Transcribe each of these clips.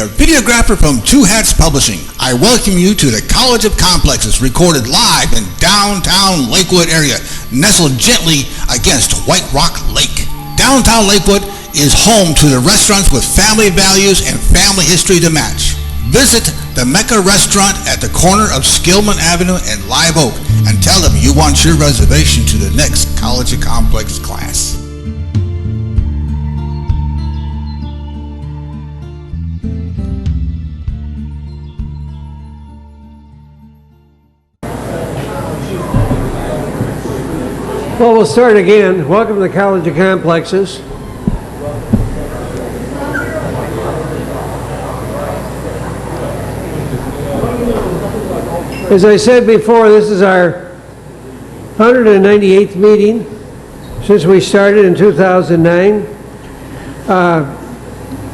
your videographer from Two Hats Publishing. I welcome you to the College of Complexes, recorded live in downtown Lakewood area, nestled gently against White Rock Lake. Downtown Lakewood is home to the restaurants with family values and family history to match. Visit the Mecca Restaurant at the corner of Skillman Avenue and Live Oak and tell them you want your reservation to the next College of Complex class. Well, we'll start again. Welcome to the College of Complexes. As I said before, this is our 198th meeting since we started in 2009. I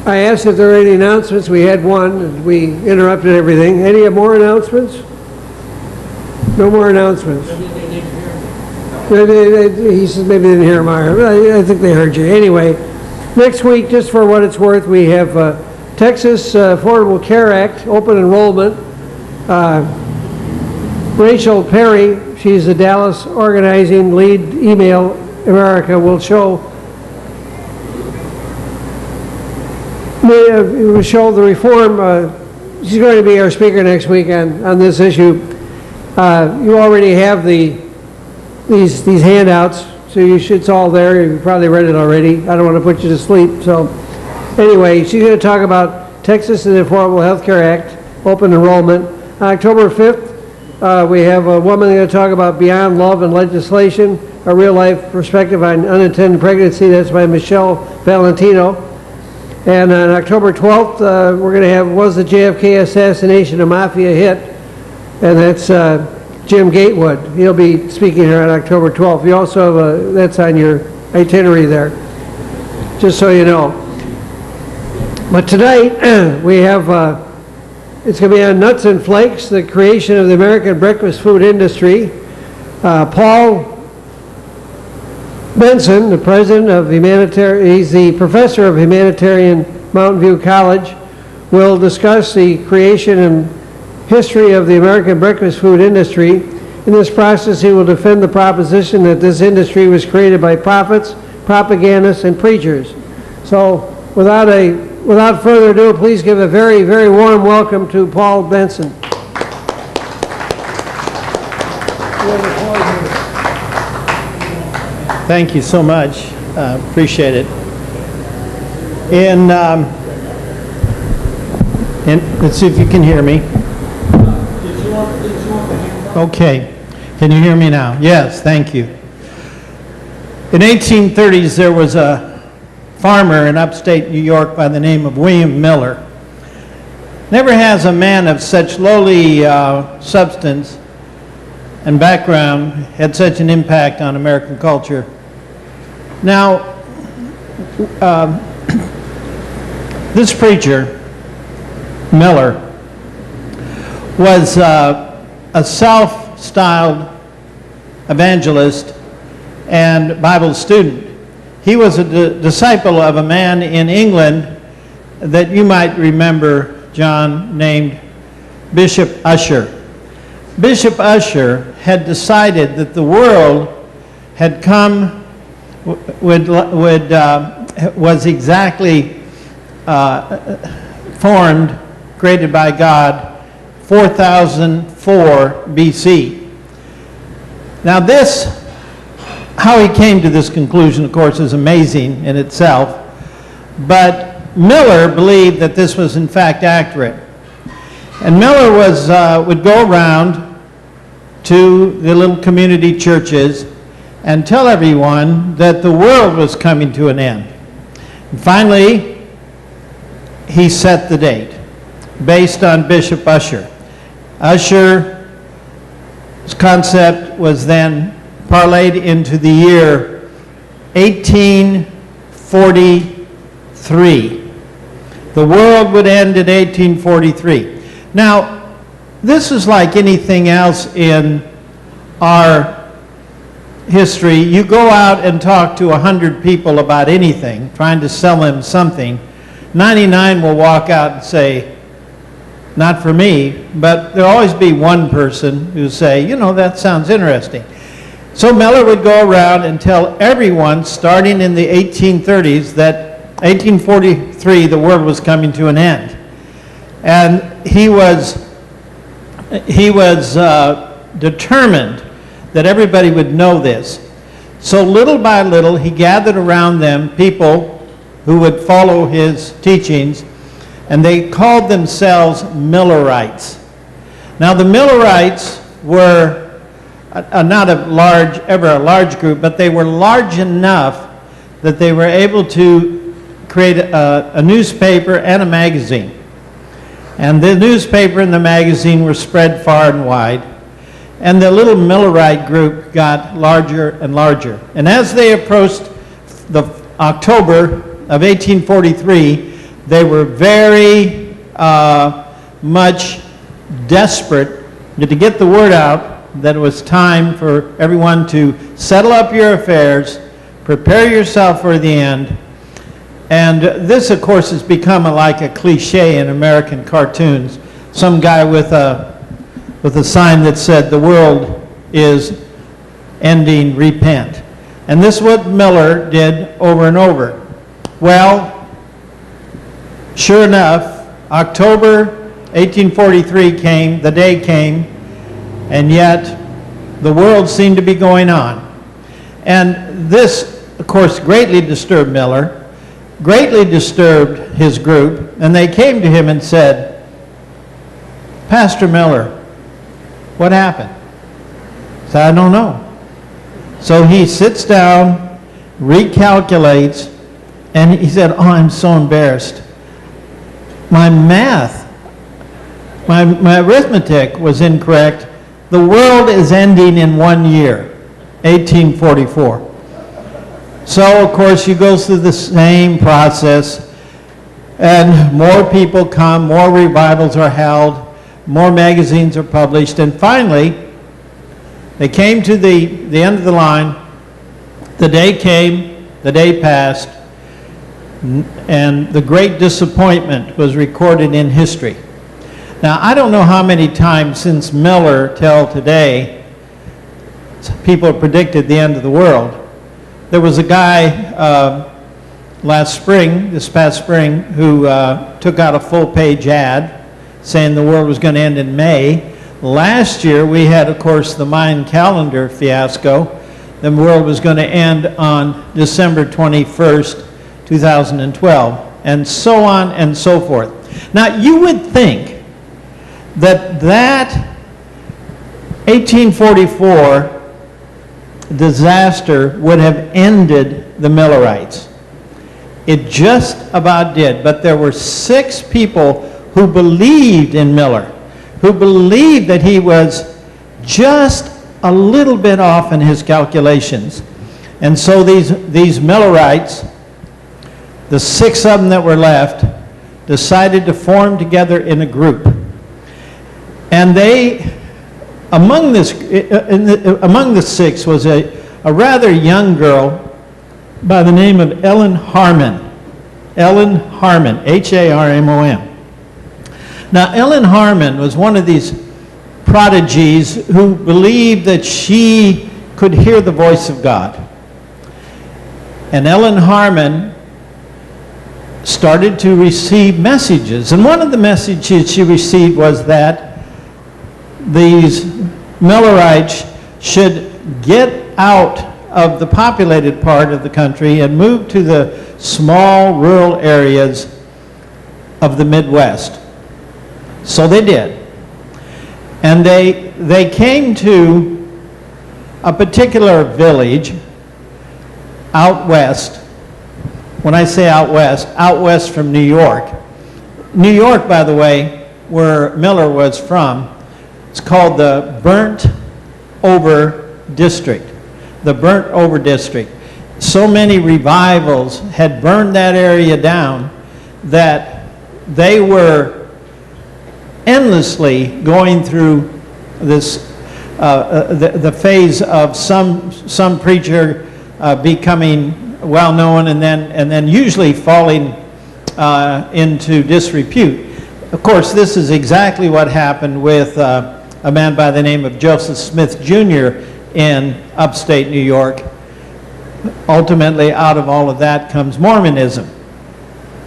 asked if there were any announcements. We had one, and we interrupted everything. Any more announcements? No more announcements. He says maybe they didn't hear him. I think they heard you. Anyway, next week, just for what it's worth, we have Texas Affordable Care Act, open enrollment. Rachel Perry, she's the Dallas organizing lead, Email America, will show the reform. She's going to be our speaker next week on this issue. You already have these handouts, so it's all there. You've probably read it already. I don't want to put you to sleep. So anyway, she's going to talk about Texas and the Affordable Health Care Act, open enrollment. On October 5th, we have a woman going to talk about Beyond Love and Legislation, a real-life perspective on unintended pregnancy. That's by Michelle Valentino. And on October 12th, we're going to have Was the JFK Assassination a Mafia Hit? And that's Jim Gatewood. He'll be speaking here on October 12th. You also have that's on your itinerary there, just so you know. But tonight, we have it's going to be on Nuts and Flakes, the creation of the American breakfast food industry. Paul Benson, the president of he's the professor of humanitarian Mountain View College, will discuss the creation and history of the American breakfast food industry. In this process, he will defend the proposition that this industry was created by prophets, propagandists, and preachers. So, without further ado, please give a very, very warm welcome to Paul Benson. Thank you so much. Appreciate it. Let's see if you can hear me. Okay. Can you hear me now? Yes, thank you. In 1830s, there was a farmer in upstate New York by the name of William Miller. Never has a man of such lowly substance and background had such an impact on American culture. Now, this preacher, Miller, was a self-styled evangelist and Bible student. He was a disciple of a man in England that you might remember, John, named Bishop Ussher. Bishop Ussher had decided that the world had come, was exactly formed, created by God, 4004 BC. Now how he came to this conclusion, of course, is amazing in itself, but Miller believed that this was in fact accurate. And Miller would go around to the little community churches and tell everyone that the world was coming to an end. And finally, he set the date based on Bishop Ussher. Ussher's concept was then parlayed into the year 1843. The world would end in 1843. Now, this is like anything else in our history. You go out and talk to 100 people about anything, trying to sell them something. 99 will walk out and say, not for me, but there'll always be one person who say, you know, that sounds interesting. So Miller would go around and tell everyone, starting in the 1830s, that 1843 the world was coming to an end. And he was determined that everybody would know this. So little by little, he gathered around them people who would follow his teachings, and they called themselves Millerites. Now the Millerites were not ever a large group, but they were large enough that they were able to create a newspaper and a magazine. And the newspaper and the magazine were spread far and wide. And the little Millerite group got larger and larger. And as they approached the October of 1843, they were very much desperate to get the word out that it was time for everyone to settle up your affairs, prepare yourself for the end. And this, of course, has become like a cliche in American cartoons. Some guy with a sign that said, "The world is ending, repent." And this is what Miller did over and over. Well, sure enough, October 1843 came, the day came, and yet the world seemed to be going on. And this, of course, greatly disturbed Miller, greatly disturbed his group, and they came to him and said, "Pastor Miller, what happened?" He said, "I don't know." So he sits down, recalculates, and he said, "Oh, I'm so embarrassed. My math, my arithmetic was incorrect. The world is ending in 1 year, 1844. So, of course, he goes through the same process, and more people come, more revivals are held, more magazines are published, and finally, they came to the end of the line. The day came, the day passed, and the great disappointment was recorded in history. Now, I don't know how many times since Miller till today people have predicted the end of the world. There was a guy this past spring, who took out a full-page ad saying the world was going to end in May. Last year, we had, of course, the Mayan calendar fiasco. The world was going to end on December 21st, 2012, and so on and so forth. Now, you would think that 1844 disaster would have ended the Millerites. It just about did, but there were 6 people who believed in Miller, who believed that he was just a little bit off in his calculations. And so these Millerites, the 6 of them that were left, decided to form together in a group. And they, among the 6 was a rather young girl by the name of Ellen Harmon. Ellen Harmon, H-A-R-M-O-N. Now, Ellen Harmon was one of these prodigies who believed that she could hear the voice of God. And Ellen Harmon started to receive messages. And one of the messages she received was that these Millerites should get out of the populated part of the country and move to the small rural areas of the Midwest. So they did. And they came to a particular village out west. When I say out west from New York. New York, by the way, where Miller was from, it's called the Burnt Over District. The Burnt Over District. So many revivals had burned that area down that they were endlessly going through this the phase of some preacher becoming well known and then usually falling into disrepute. Of course, this is exactly what happened with a man by the name of Joseph Smith Jr. in upstate New York. Ultimately, out of all of that comes Mormonism,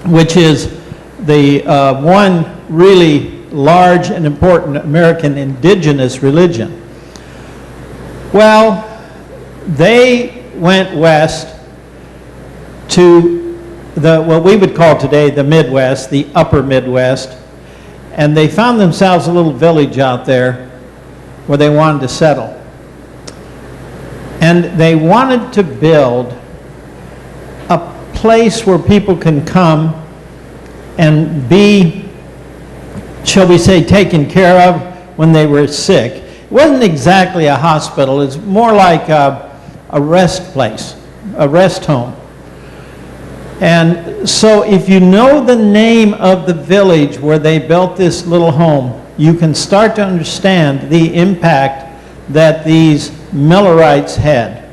which is the one really large and important American indigenous religion. Well, they went west to what we would call today the Midwest, the upper Midwest, and they found themselves a little village out there where they wanted to settle. And they wanted to build a place where people can come and be, shall we say, taken care of when they were sick. It wasn't exactly a hospital, it's more like a rest place, a rest home. And so if you know the name of the village where they built this little home, you can start to understand the impact that these Millerites had.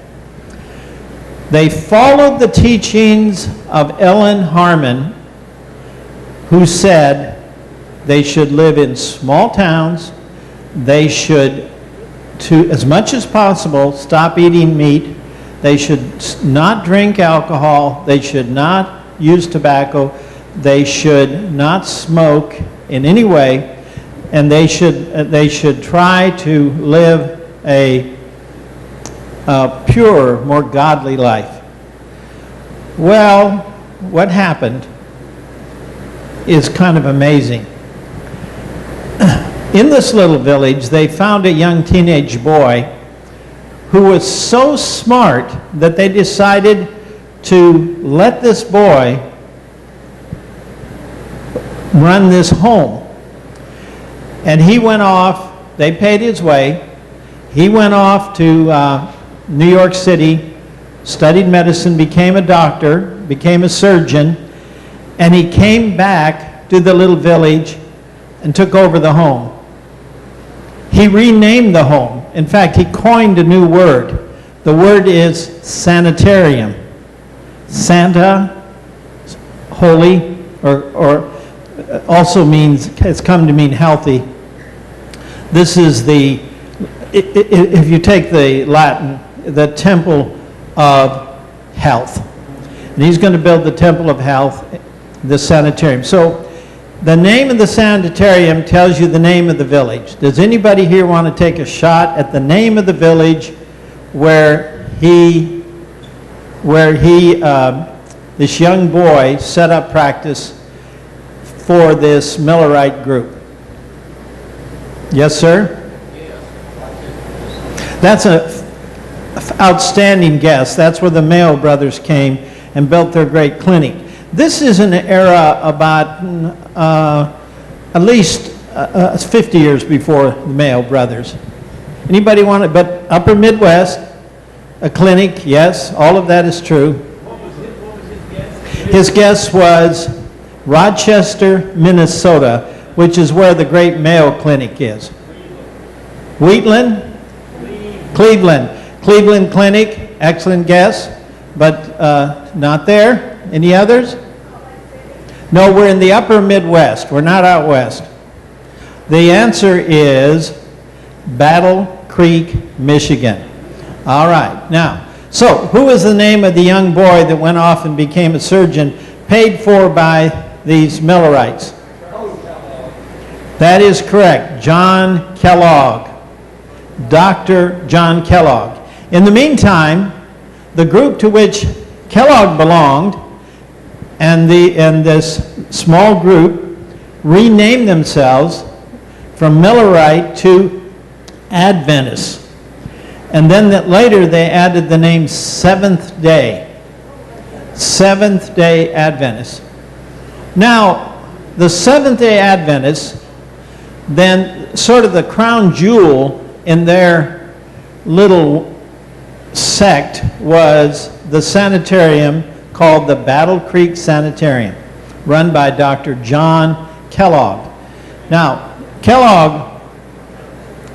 They followed the teachings of Ellen Harmon, who said they should live in small towns, they should, to as much as possible, stop eating meat, they should not drink alcohol, they should not use tobacco, they should not smoke in any way, and they should try to live a pure, more godly life. Well, what happened is kind of amazing. In this little village, they found a young teenage boy who was so smart that they decided to let this boy run this home. And he went off, they paid his way, he went off to New York City, studied medicine, became a doctor, became a surgeon, and he came back to the little village and took over the home. He renamed the home. In fact, he coined a new word. The word is sanitarium. Santa, holy, or also means, has come to mean healthy. This is the, if you take the Latin, the temple of health. And he's going to build the temple of health, the sanitarium. So the name of the sanitarium tells you the name of the village. Does anybody here want to take a shot at the name of the village where this young boy set up practice for this Millerite group? Yes, sir? That's an outstanding guess. That's where the Mayo brothers came and built their great clinic. This is an era about at least 50 years before the Mayo brothers. Anybody want it? But Upper Midwest, a clinic, yes, all of that is true. What was his guess? His guess was Rochester, Minnesota, which is where the great Mayo Clinic is. Wheatland? Cleveland. Cleveland Clinic, excellent guess, but not there. Any others? No, we're in the upper Midwest. We're not out west. The answer is Battle Creek, Michigan. All right. Now, so who was the name of the young boy that went off and became a surgeon, paid for by these Millerites? That is correct. John Kellogg. Dr. John Kellogg. In the meantime, the group to which Kellogg belonged and this small group renamed themselves from Millerite to Adventists. And then later they added the name Seventh Day. Seventh Day Adventists. Now, the Seventh Day Adventists, then sort of the crown jewel in their little sect was the sanitarium called the Battle Creek Sanitarium, run by Dr. John Kellogg. Now, Kellogg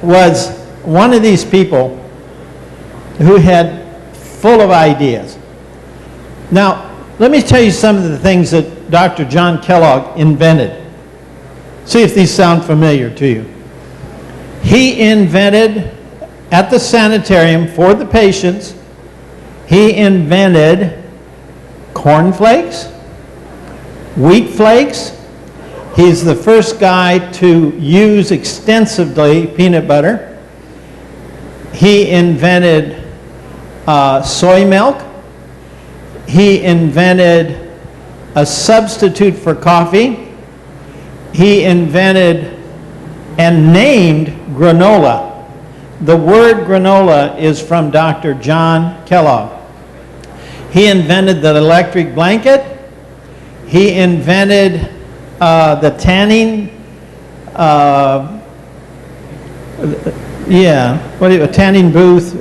was one of these people who had full of ideas. Now, let me tell you some of the things that Dr. John Kellogg invented. See if these sound familiar to you. He invented, at the sanitarium for the patients, he invented cornflakes, wheat flakes. He's the first guy to use extensively peanut butter. He invented soy milk. He invented a substitute for coffee. He invented and named granola. The word granola is from Dr. John Kellogg. He invented the electric blanket. He invented the tanning, a tanning booth,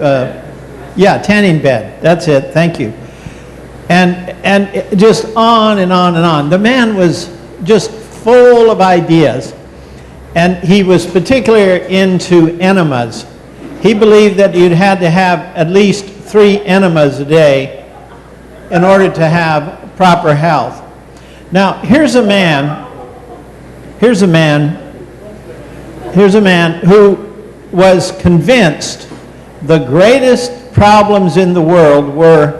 tanning bed. That's it. Thank you. And just on and on and on. The man was just full of ideas, and he was particularly into enemas. He believed that you'd had to have at least 3 enemas a day in order to have proper health. Now, here's a man who was convinced the greatest problems in the world were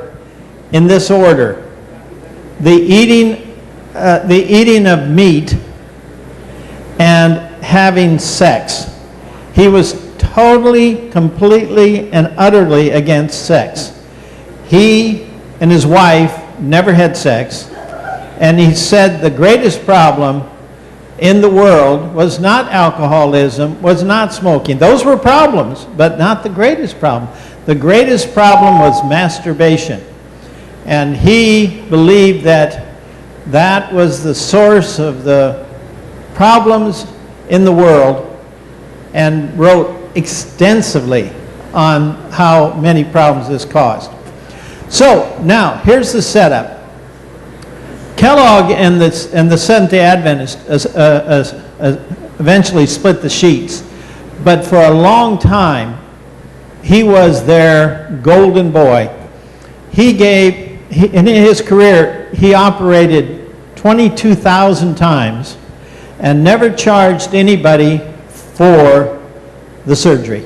in this order: the eating of meat and having sex. He was totally, completely, and utterly against sex. He and his wife never had sex, and he said the greatest problem in the world was not alcoholism, was not smoking. Those were problems, but not the greatest problem. The greatest problem was masturbation. And he believed that that was the source of the problems in the world, and wrote extensively on how many problems this caused. So now, here's the setup. Kellogg and the Seventh-day Adventists eventually split the sheets, but for a long time, he was their golden boy. In his career, he operated 22,000 times and never charged anybody for the surgery.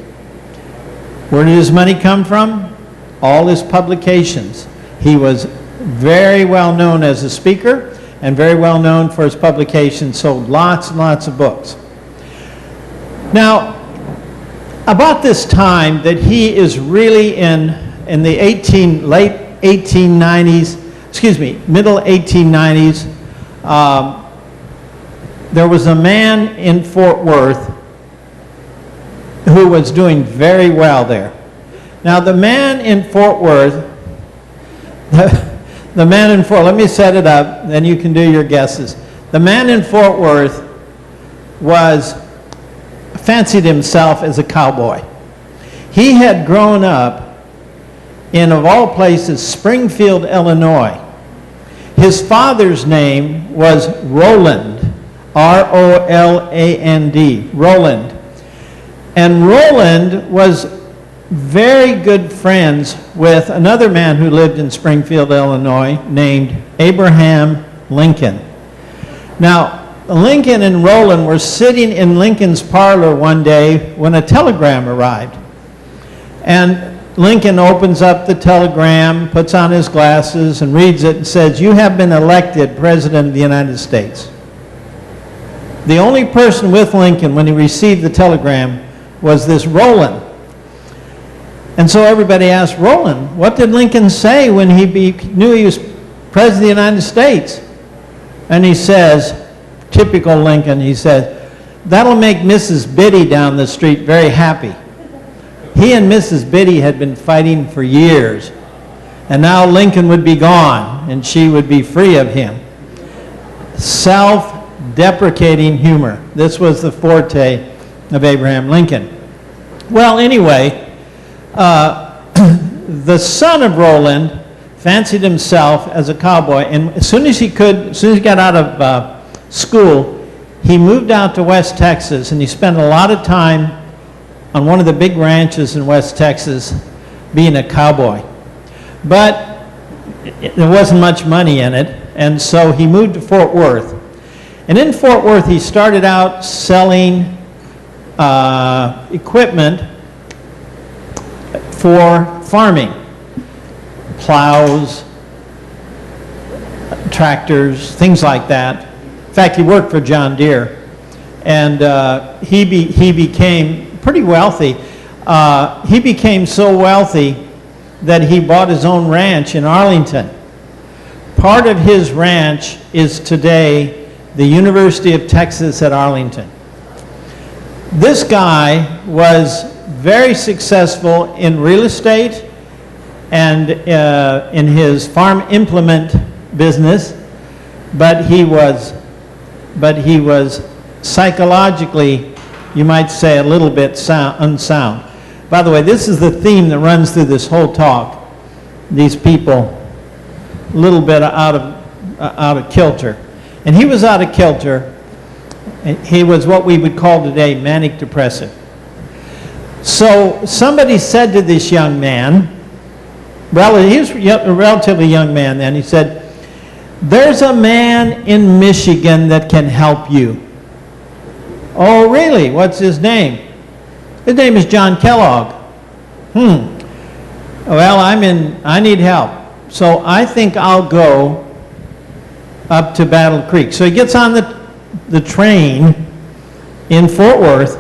Where did his money come from? All his publications. He was very well known as a speaker and very well known for his publications, sold lots and lots of books. Now, about this time that he is really in the late 1890s, middle 1890s, there was a man in Fort Worth who was doing very well there. Now, the man in Fort Worth, let me set it up, then you can do your guesses. The man in Fort Worth fancied himself as a cowboy. He had grown up in, of all places, Springfield, Illinois. His father's name was Roland, R-O-L-A-N-D, Roland. And Roland was very good friends with another man who lived in Springfield, Illinois, named Abraham Lincoln. Now, Lincoln and Roland were sitting in Lincoln's parlor one day when a telegram arrived. And Lincoln opens up the telegram, puts on his glasses, and reads it and says, "You have been elected President of the United States." The only person with Lincoln when he received the telegram was this Roland. And so everybody asked Roland, what did Lincoln say when he knew he was President of the United States? And he says, typical Lincoln, he said, "That'll make Mrs. Biddy down the street very happy." He and Mrs. Biddy had been fighting for years, and now Lincoln would be gone, and she would be free of him. Self-deprecating humor. This was the forte of Abraham Lincoln. Well, anyway, the son of Roland fancied himself as a cowboy, and as soon as he got out of school, he moved out to West Texas, and he spent a lot of time on one of the big ranches in West Texas being a cowboy. But there wasn't much money in it, And so he moved to Fort Worth. And in Fort Worth, he started out selling equipment for farming. Plows, tractors, things like that. In fact, he worked for John Deere. And he became pretty wealthy. He became so wealthy that he bought his own ranch in Arlington. Part of his ranch is today the University of Texas at Arlington. This guy was very successful in real estate and in his farm implement business, but he was psychologically, you might say, a little bit unsound. By the way, this is the theme that runs through this whole talk. These people, a little bit out of kilter. And he was out of kilter. He was what we would call today manic depressive. So somebody said to this young man, well, he was a relatively young man then, he said, "There's a man in Michigan that can help you." "Oh, really? What's his name?" "His name is John Kellogg." "Well, I need help. So I think I'll go up to Battle Creek." So he gets on the train in Fort Worth.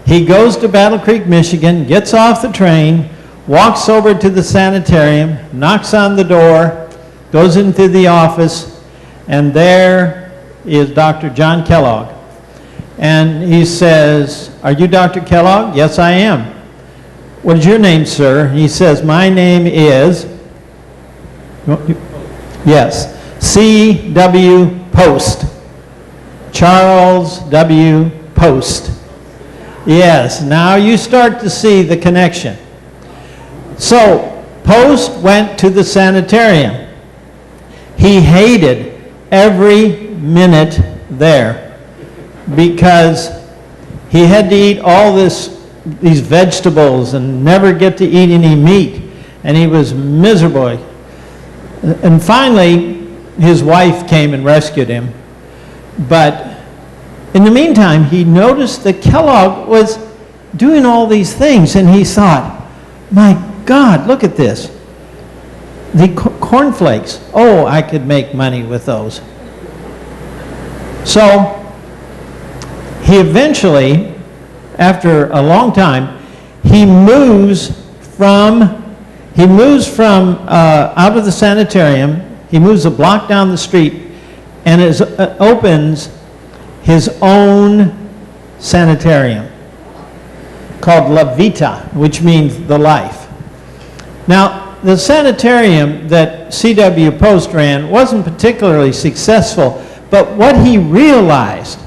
He goes to Battle Creek, Michigan, gets off the train, walks over to the sanitarium, knocks on the door, goes into the office, and there is Dr. John Kellogg. And he says, "Are you Dr. Kellogg?" "Yes, I am." "What is your name, sir?" He says, "My name is," yes, C.W. Post. Charles W. Post. Yes, now you start to see the connection. So, Post went to the sanitarium. He hated every minute there because he had to eat all these vegetables and never get to eat any meat, and he was miserable. And finally, his wife came and rescued him. But in the meantime, he noticed that Kellogg was doing all these things, and he thought, my God, look at this. The cornflakes. Oh, I could make money with those. So he eventually, after a long time, he moves from out of the sanitarium. He moves a block down the street and opens his own sanitarium called La Vita, which means the life. Now, the sanitarium that C.W. Post ran wasn't particularly successful, but what he realized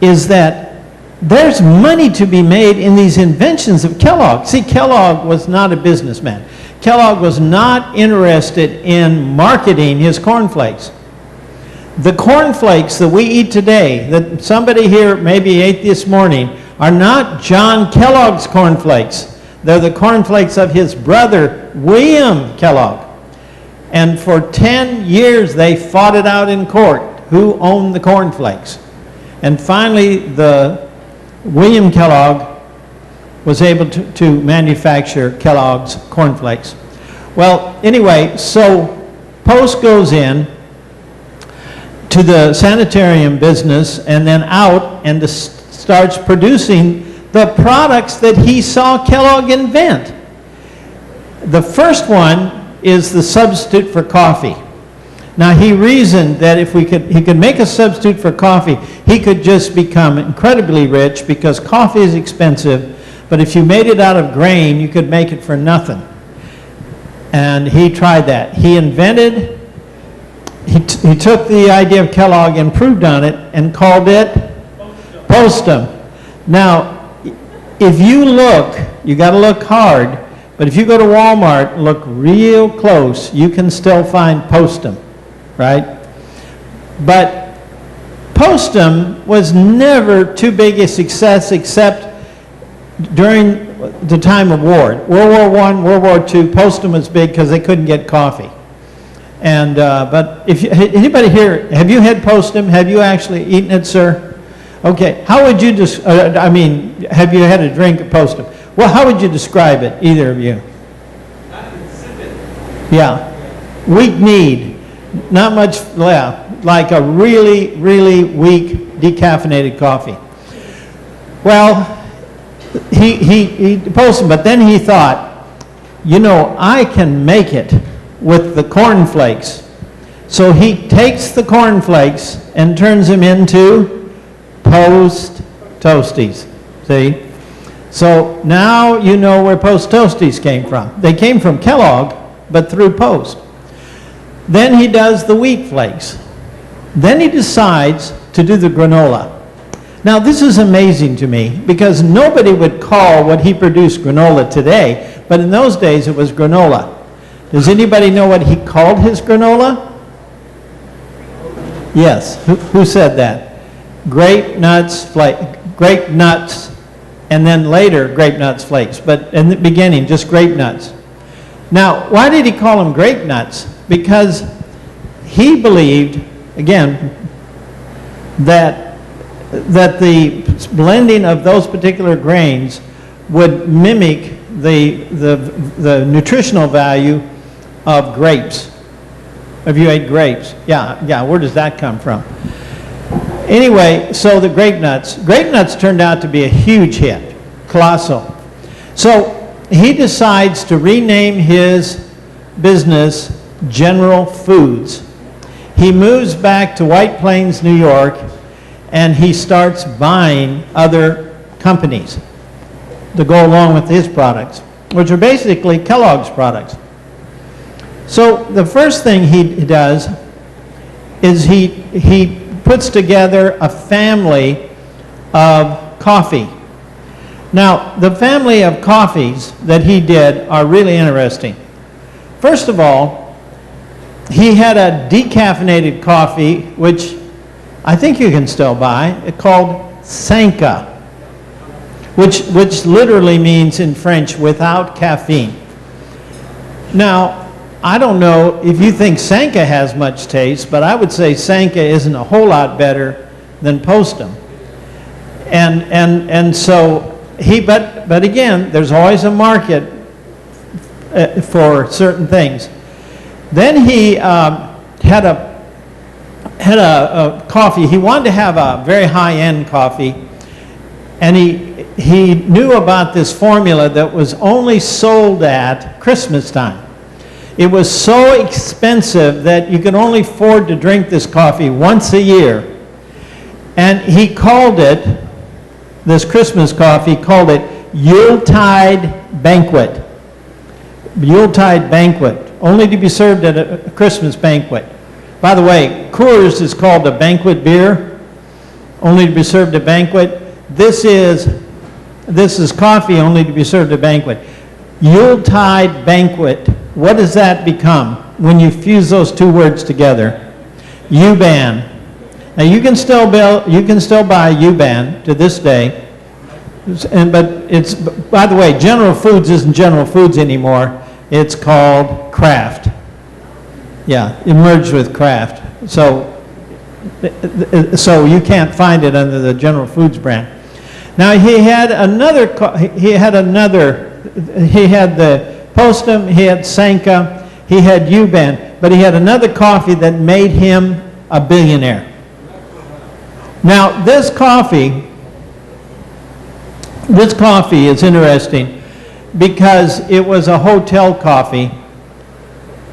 is that there's money to be made in these inventions of Kellogg. See, Kellogg was not a businessman. Kellogg was not interested in marketing his cornflakes. The cornflakes that we eat today, that somebody here maybe ate this morning, are not John Kellogg's cornflakes. They're the cornflakes of his brother, William Kellogg. And for 10 years, they fought it out in court, who owned the cornflakes. And finally, William Kellogg was able to manufacture Kellogg's cornflakes. Well, anyway, so Post goes in to the sanitarium business and then out and starts producing the products that he saw Kellogg invent. The first one is the substitute for coffee. Now, he reasoned that if he could make a substitute for coffee, he could just become incredibly rich because coffee is expensive, but if you made it out of grain, you could make it for nothing. And he tried that. He took the idea of Kellogg, improved on it, and called it Postum. Now, if you look, you got to look hard, but if you go to Walmart, look real close, you can still find Postum, right? But Postum was never too big a success except during the time of war. World War I, World War II, Postum was big because they couldn't get coffee. And, but if you, anybody here, have you had postum? Have you actually eaten it, sir? Okay, how would you I mean, have you had a drink of postum? Well, how would you describe it, either of you? Yeah, weak-kneed, not much, yeah, like a really, really weak decaffeinated coffee. Well, he posted, but then he thought, you know, I can make it with the cornflakes. So he takes the cornflakes and turns them into Post Toasties. See? So now you know where Post Toasties came from. They came from Kellogg, but through Post. Then he does the wheat flakes. Then he decides to do the granola. Now this is amazing to me because nobody would call what he produced granola today, but in those days it was granola. Does anybody know what he called his granola? Yes, who said that? Grape nuts, grape nuts, and then later grape nuts flakes, but in the beginning just grape nuts. Now, why did he call them grape nuts? Because he believed, again, that the blending of those particular grains would mimic the nutritional value of grapes. Have you ate grapes? Yeah, where does that come from? Anyway, so the grape nuts turned out to be a huge hit, colossal. So he decides to rename his business General Foods. He moves back to White Plains, New York, and he starts buying other companies to go along with his products, which are basically Kellogg's products. So the first thing he does is he puts together a family of coffee. Now, the family of coffees that he did are really interesting. First of all, he had a decaffeinated coffee, which I think you can still buy. It's called Sanka, which literally means in French, without caffeine. Now, I don't know if you think Sanka has much taste, but I would say Sanka isn't a whole lot better than Postum. And so but again, there's always a market for certain things. Then he had a coffee. He wanted to have a very high-end coffee, and he knew about this formula that was only sold at Christmas time. It was so expensive that you could only afford to drink this coffee once a year. And he called it, this Christmas coffee, called it Yuletide Banquet. Yuletide Banquet, only to be served at a Christmas banquet. By the way, Coors is called a banquet beer, only to be served at banquet. This is coffee only to be served at banquet. Yuletide Banquet, what does that become when you fuse those two words together? U-Ban. Now you can still buy U-Ban to this day, but it's, by the way, General Foods isn't General Foods anymore. It's called Kraft. Yeah, it merged with Kraft. So you can't find it under the General Foods brand. Now he had the Postum, he had Sanka, he had U-Ban, but he had another coffee that made him a billionaire. Now this coffee is interesting because it was a hotel coffee.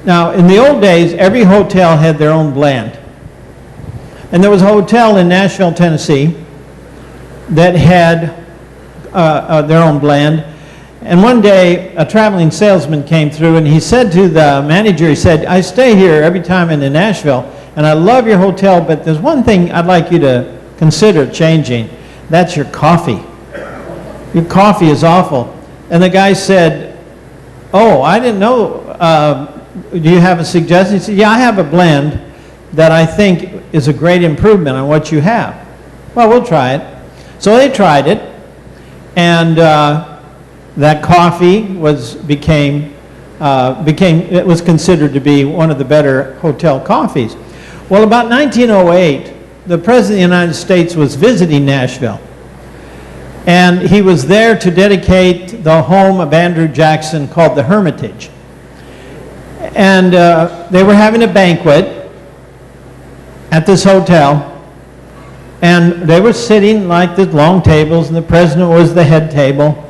Now in the old days, every hotel had their own blend. And there was a hotel in Nashville, Tennessee that had their own blend. And one day, a traveling salesman came through and he said to the manager, he said, I stay here every time in Nashville, and I love your hotel, but there's one thing I'd like you to consider changing. That's your coffee. Your coffee is awful. And the guy said, oh, I didn't know. Do you have a suggestion? He said, yeah, I have a blend that I think is a great improvement on what you have. Well, we'll try it. So they tried it, and that coffee became it was considered to be one of the better hotel coffees. Well, about 1908, the President of the United States was visiting Nashville. And he was there to dedicate the home of Andrew Jackson called the Hermitage. And they were having a banquet at this hotel. And they were sitting like the long tables, and the president was the head table.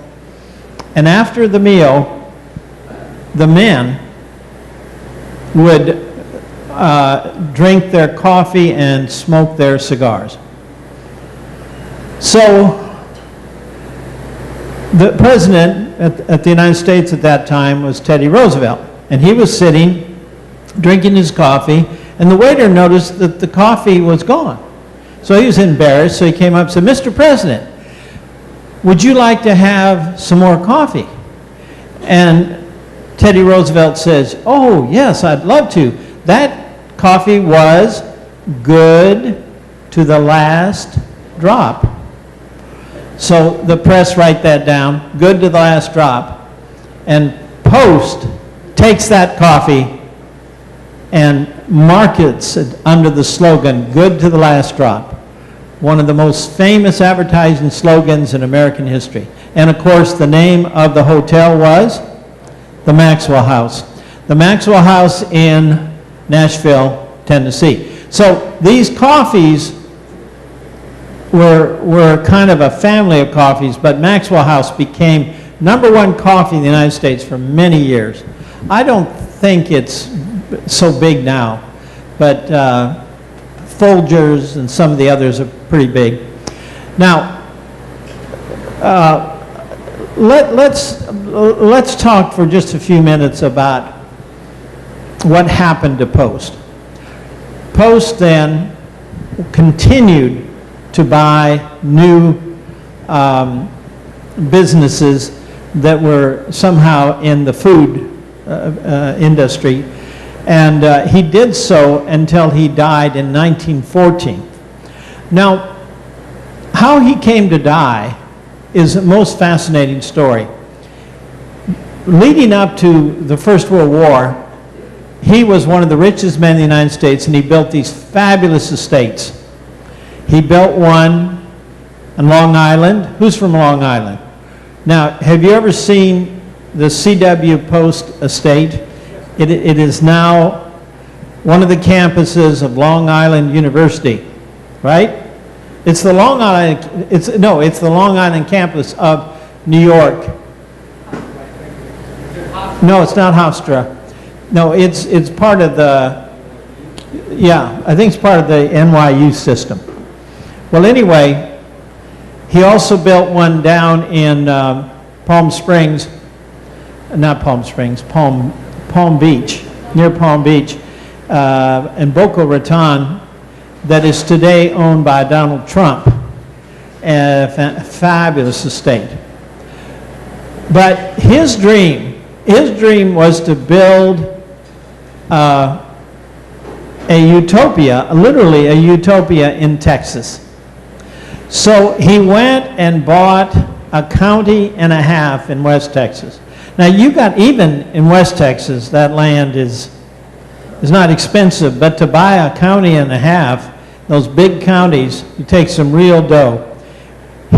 And after the meal, the men would drink their coffee and smoke their cigars. So the president at the United States at that time was Teddy Roosevelt, and he was sitting drinking his coffee, and the waiter noticed that the coffee was gone. So he was embarrassed, so he came up and said, "Mr. President, would you like to have some more coffee?" And Teddy Roosevelt says, "Oh, yes, I'd love to." That coffee was good to the last drop. So the press write that down, good to the last drop. And Post takes that coffee and markets it under the slogan, good to the last drop. One of the most famous advertising slogans in American history. And of course, the name of the hotel was the Maxwell House. The Maxwell House in Nashville, Tennessee. So these coffees were kind of a family of coffees, but Maxwell House became #1 coffee in the United States for many years. I don't think it's so big now, but Folgers and some of the others are pretty big. Now, let's talk for just a few minutes about what happened to Post. Post then continued to buy new businesses that were somehow in the food industry, and he did so until he died in 1914. Now, how he came to die is a most fascinating story. Leading up to the First World War, he was one of the richest men in the United States, and he built these fabulous estates. He built one on Long Island. Who's from Long Island? Now, have you ever seen the C.W. Post estate? It is now one of the campuses of Long Island University, right? It's the Long Island, it's the Long Island campus of New York. No, it's not Hofstra. No, it's part of the, yeah, I think it's part of the NYU system. Well, anyway, he also built one down in Palm Springs, not Palm Springs, Palm Beach, near Palm Beach, in Boca Raton, that is today owned by Donald Trump. A fabulous estate. But his dream was to build a utopia, literally a utopia in Texas. So he went and bought a county and a half in West Texas. Now you got, even in West Texas, that land is not expensive, but to buy a county and a half, those big counties, you take some real dough.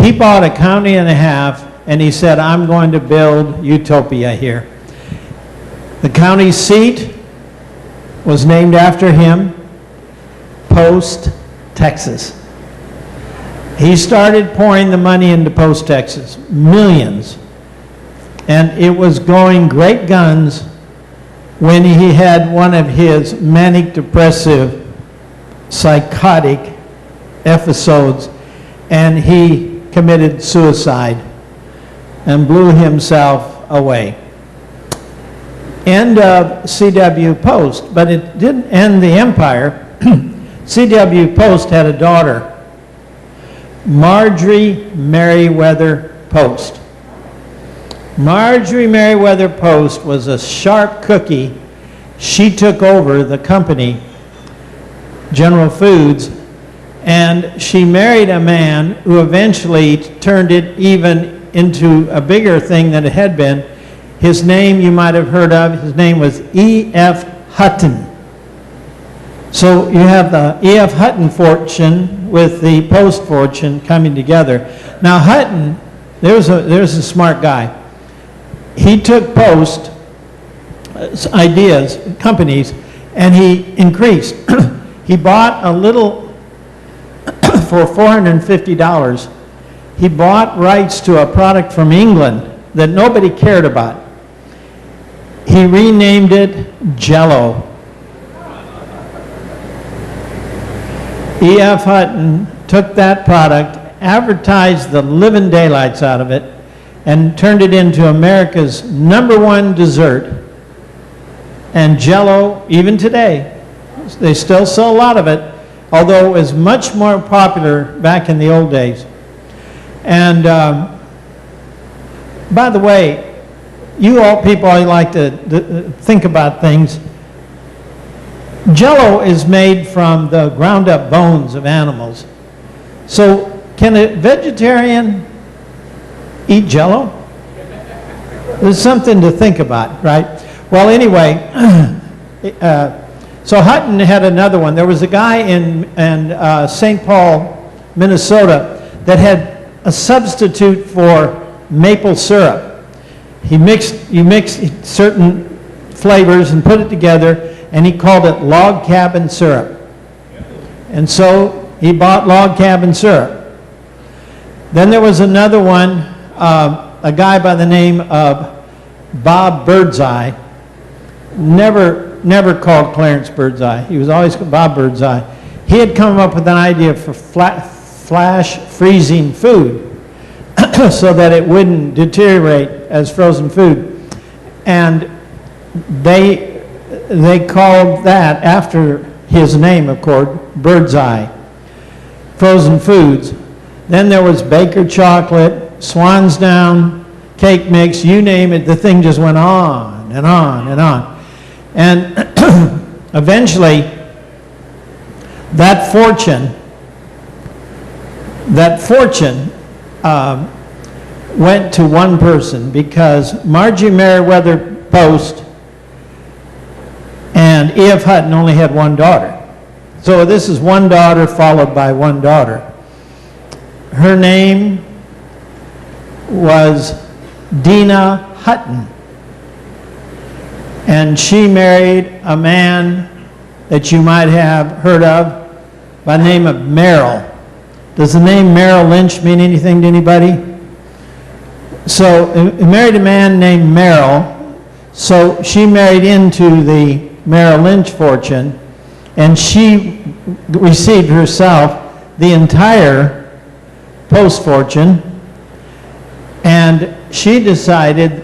He bought a county and a half, and he said, I'm going to build utopia here. The county seat was named after him, Post, Texas. He started pouring the money into Post, Texas, millions. And it was going great guns when he had one of his manic depressive psychotic episodes, and he committed suicide and blew himself away. End of C.W. Post, but it didn't end the empire. C.W. Post had a daughter, Marjorie Merriweather Post. Marjorie Merriweather Post was a sharp cookie. She took over the company, General Foods, and she married a man who eventually turned it even into a bigger thing than it had been. His name you might have heard of. His name was E.F. Hutton. So you have the E.F. Hutton fortune with the Post fortune coming together. Now Hutton, there's a smart guy. He took Post ideas, companies, and he increased. He bought a little, for $450, he bought rights to a product from England that nobody cared about. He renamed it Jell-O. E.F. Hutton took that product, advertised the living daylights out of it, and turned it into America's #1 dessert. And Jell-O, even today, they still sell a lot of it, although it was much more popular back in the old days. And by the way, you all people, I like to think about things. Jell-O is made from the ground up bones of animals. So can a vegetarian eat Jell-O? There's something to think about, right? Well, anyway, so Hutton had another one. There was a guy in St. Paul, Minnesota, that had a substitute for maple syrup. You mixed certain flavors and put it together, and he called it log cabin syrup. And so he bought log cabin syrup. Then there was another one, a guy by the name of Bob Birdseye, never called Clarence Birdseye. He was always called Bob Birdseye. He had come up with an idea for flash freezing food so that it wouldn't deteriorate as frozen food. And they called that, after his name, of course, Birdseye, frozen foods. Then there was Baker chocolate, Swansdown, cake mix, you name it, the thing just went on and on and on. And eventually, that fortune went to one person, because Margie Merriweather Post and E.F. Hutton only had one daughter. So this is one daughter followed by one daughter. Her name was Dina Hutton. And she married a man that you might have heard of by the name of Merrill. Does the name Merrill Lynch mean anything to anybody? So he married a man named Merrill. So she married into the Merrill Lynch fortune, and she received herself the entire Post fortune. And she decided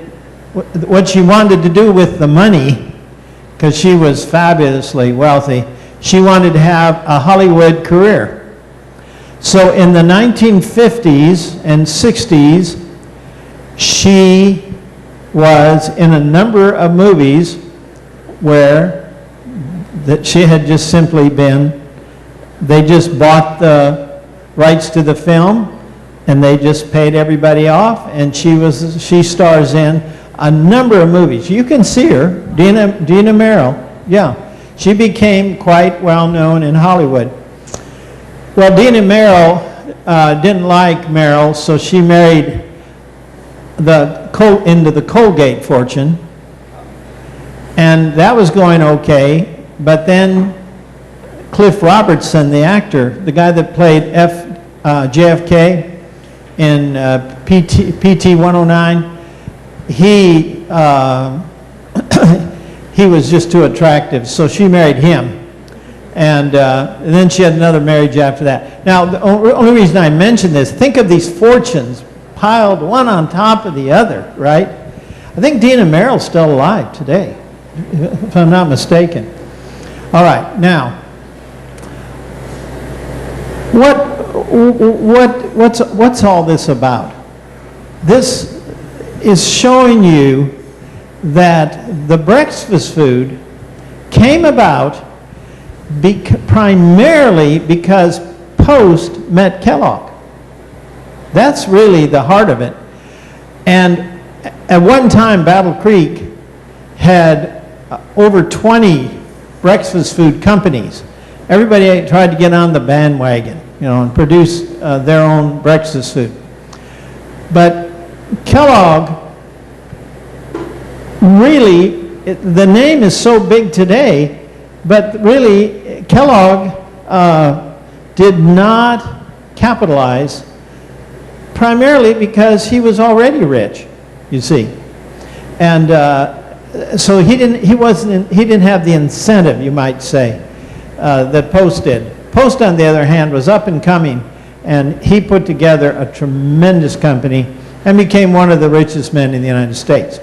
what she wanted to do with the money, because she was fabulously wealthy. She wanted to have a Hollywood career. So in the 1950s and 60s, she was in a number of movies where that she had just simply been, they just bought the rights to the film and they just paid everybody off, and she stars in a number of movies. You can see her, Dina Merrill. Yeah, she became quite well known in Hollywood. Well, Dina Merrill didn't like Merrill, so she married into the Colgate fortune, and that was going okay. But then Cliff Robertson, the actor, the guy that played JFK in PT 109, he was just too attractive, so she married him. And then she had another marriage after that. Now, the only reason I mention this, think of these fortunes piled one on top of the other, right? I think Dina Merrill's still alive today, if I'm not mistaken. All right, now, what's all this about? This is showing you that the breakfast food came about primarily because Post met Kellogg. That's really the heart of it. And At one time, Battle Creek had over 20 breakfast food companies. Everybody tried to get on the bandwagon, and produce their own breakfast food. But Kellogg, really, the name is so big today, but really, Kellogg did not capitalize, primarily because he was already rich, you see. And so he didn't have the incentive, you might say, that Post did. Post, on the other hand, was up and coming, and he put together a tremendous company and became one of the richest men in the United States.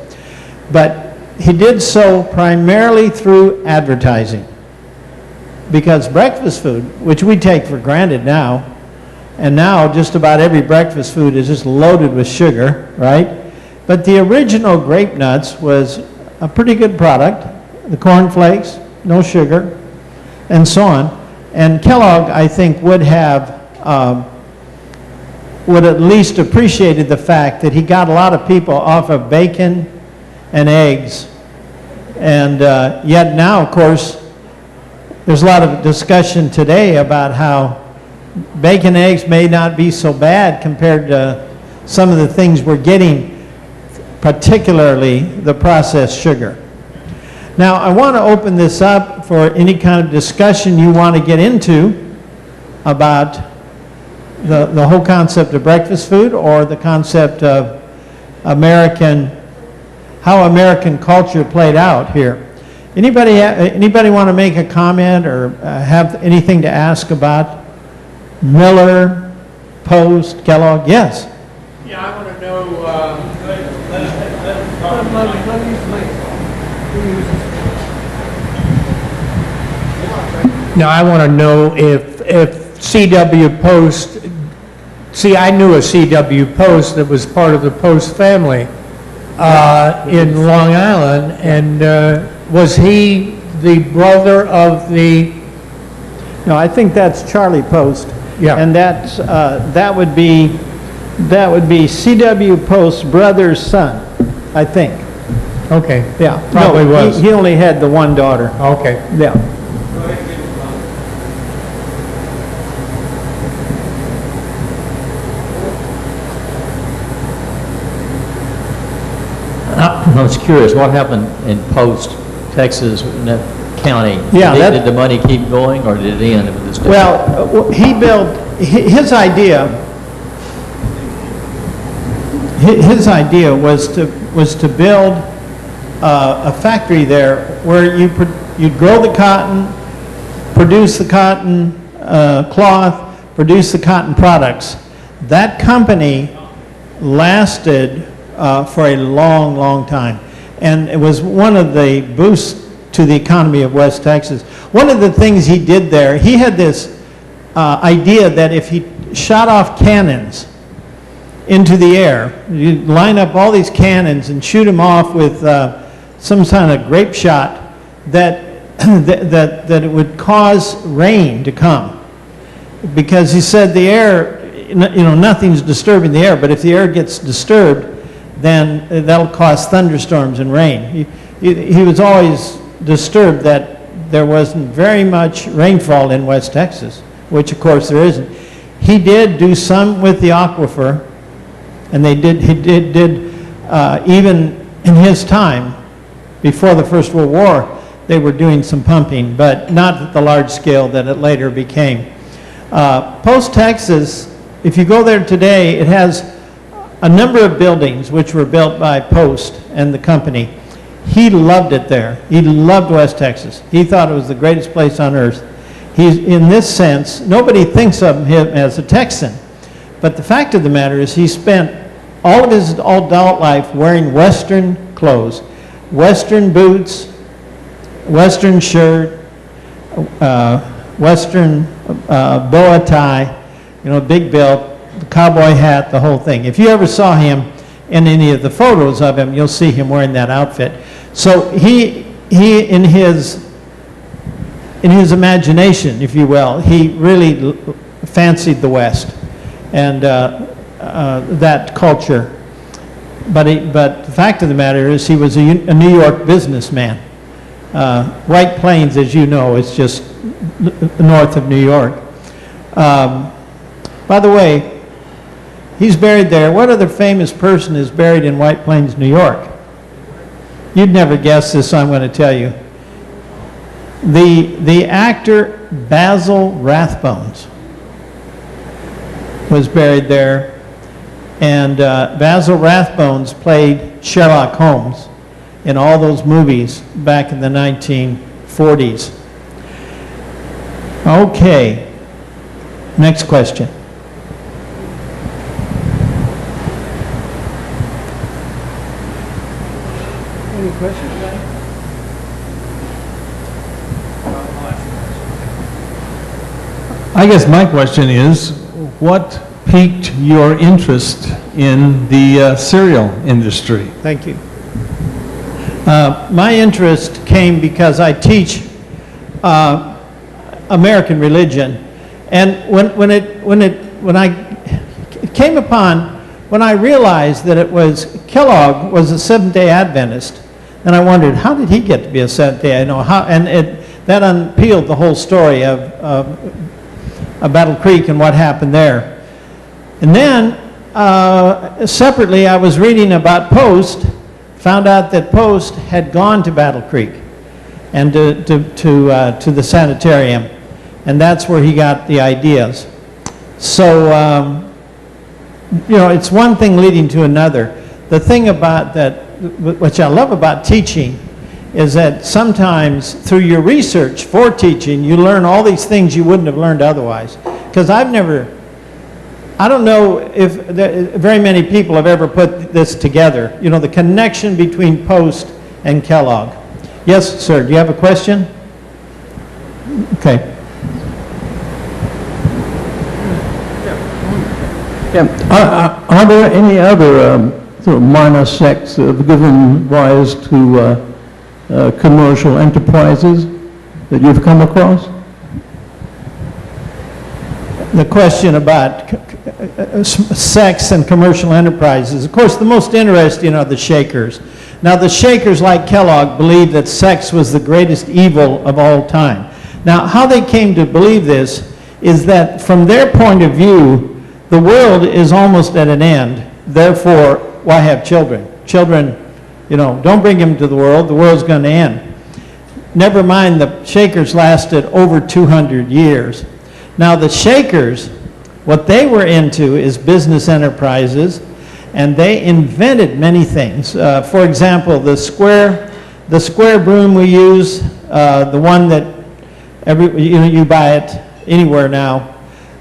But he did so primarily through advertising, because breakfast food, which we take for granted now, and now just about every breakfast food is just loaded with sugar, right? But the original grape nuts was a pretty good product. The corn flakes, no sugar, and so on. And Kellogg, I think, would at least appreciated the fact that he got a lot of people off of bacon and eggs. And yet now, of course, there's a lot of discussion today about how bacon and eggs may not be so bad compared to some of the things we're getting, particularly the processed sugar. Now, I want to open this up for any kind of discussion you want to get into about the whole concept of breakfast food, or the concept of how American culture played out here. Anybody want to make a comment or have anything to ask about Miller, Post, Kellogg? Yes. Yeah, I want to know. Now, I want to know if C.W. Post. See, I knew a C.W. Post that was part of the Post family in Long Island, and was he the brother of the? No, I think that's Charlie Post. Yeah. And that would be C.W. Post's brother's son, I think. Okay. Yeah. Probably was. He only had the one daughter. Okay. Yeah. I was curious, what happened in Post, Texas, in that county? Yeah, Did the money keep going, or did it end with this? Well, he built, his idea was to build a factory there where you'd grow the cotton, produce the cotton cloth, produce the cotton products. That company lasted for a long, long time. And it was one of the boosts to the economy of West Texas. One of the things he did there, he had this idea that if he shot off cannons into the air, you line up all these cannons and shoot them off with some kind of grape shot, that that it would cause rain to come. Because he said the air, nothing's disturbing the air, but if the air gets disturbed, then that'll cause thunderstorms and rain. He was always disturbed that there wasn't very much rainfall in West Texas, which of course there isn't. He did do some with the aquifer, and he did even in his time, before the First World War, they were doing some pumping, but not at the large scale that it later became. Post Texas, if you go there today, it has a number of buildings which were built by Post and the company. He loved it there. He loved West Texas. He thought it was the greatest place on earth. He's, in this sense, nobody thinks of him as a Texan, but the fact of the matter is he spent all of his adult life wearing Western clothes, Western boots, Western shirt, Western bow tie, big belt, the cowboy hat, the whole thing. If you ever saw him in any of the photos of him, you'll see him wearing that outfit. So he in his imagination, if you will, he really fancied the West and that culture. but the fact of the matter is he was a New York businessman. White Plains, as you know, is just north of New York. By the way, he's buried there. What other famous person is buried in White Plains, New York? You'd never guess this, so I'm going to tell you. The actor Basil Rathbones was buried there, and Basil Rathbones played Sherlock Holmes in all those movies back in the 1940s. Okay, next question. Any questions? I guess my question is, what piqued your interest in the cereal industry? Thank you. My interest came because I teach American religion, and when I realized that it was Kellogg was a Seventh-day Adventist, and I wondered, how did he get to be a Seventh-day? That unpeeled the whole story of Battle Creek and what happened there. And then separately, I was reading about Post. Found out that Post had gone to Battle Creek and to the sanitarium, and that's where he got the ideas. So, it's one thing leading to another. The thing about that, which I love about teaching, is that sometimes through your research for teaching, you learn all these things you wouldn't have learned otherwise. Because I don't know if very many people have ever put this together, the connection between Post and Kellogg. Yes, sir, do you have a question? Okay. Yeah. Are there any other sort of minor sects that have given rise to commercial enterprises that you've come across? The question about sex and commercial enterprises. Of course, the most interesting are the Shakers. Now, the Shakers, like Kellogg, believed that sex was the greatest evil of all time. Now, how they came to believe this is that from their point of view, the world is almost at an end. Therefore, why have children? Children, don't bring them to the world's going to end. Never mind, the Shakers lasted over 200 years. Now, the Shakers, what they were into is business enterprises, and they invented many things. For example, the square broom we use, the one that you buy it anywhere now,